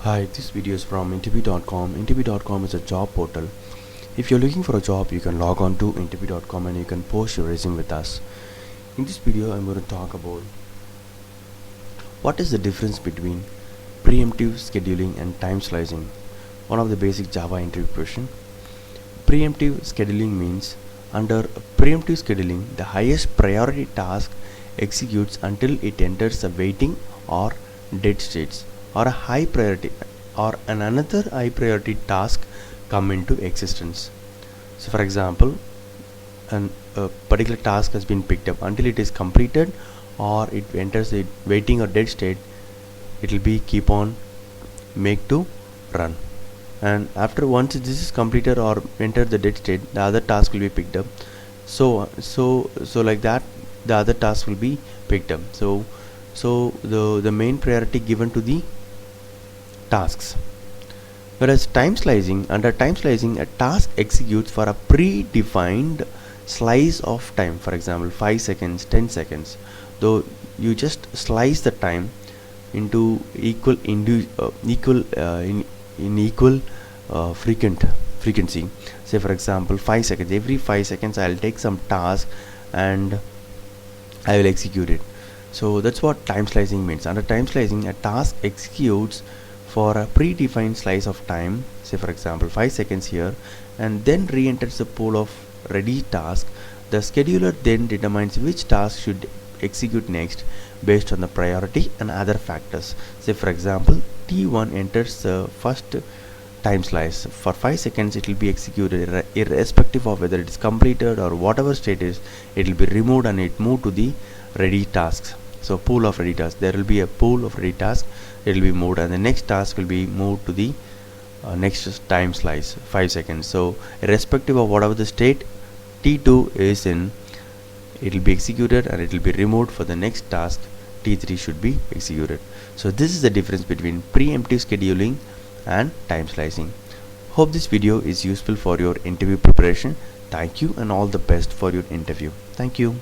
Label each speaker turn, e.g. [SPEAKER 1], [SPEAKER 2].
[SPEAKER 1] Hi, this video is from interview.com. Interview.com is a job portal. If you're looking for a job, you can log on to interview.com and you can post your resume with us. In this video, I'm going to talk about what is the difference between preemptive scheduling and time slicing. One of the basic Java interview question. Preemptive scheduling means under preemptive scheduling, the highest priority task executes until it enters a waiting or dead states, or a high priority or another high priority task come into existence. So for example, a particular task has been picked up until it is completed or it enters a waiting or dead state, it will be keep on make to run, and after once this is completed or enter the dead state, the other task will be picked up. So like that, the other task will be picked up. So the main priority given to the tasks. Whereas time slicing, under time slicing, a task executes for a predefined slice of time. For example, 5 seconds, 10 seconds. Though you just slice the time into equal frequency. Say for example, 5 seconds. Every 5 seconds, I'll take some task and I will execute it. So that's what time slicing means. Under time slicing, a task executes for a predefined slice of time, say for example 5 seconds here, and then re-enters the pool of ready task. The scheduler then determines which task should execute next based on the priority and other factors. Say for example, T1 enters the first time slice. For 5 seconds it will be executed irrespective of whether it is completed or whatever state is, it will be removed and it moved to the ready tasks. So pool of ready tasks, there will be a pool of ready tasks, it will be moved, and the next task will be moved to the next time slice, 5 seconds. So irrespective of whatever the state T2 is in, it will be executed and it will be removed for the next task T3 should be executed. So this is the difference between preemptive scheduling and time slicing. Hope this video is useful for your interview preparation. Thank you and all the best for your interview. Thank you.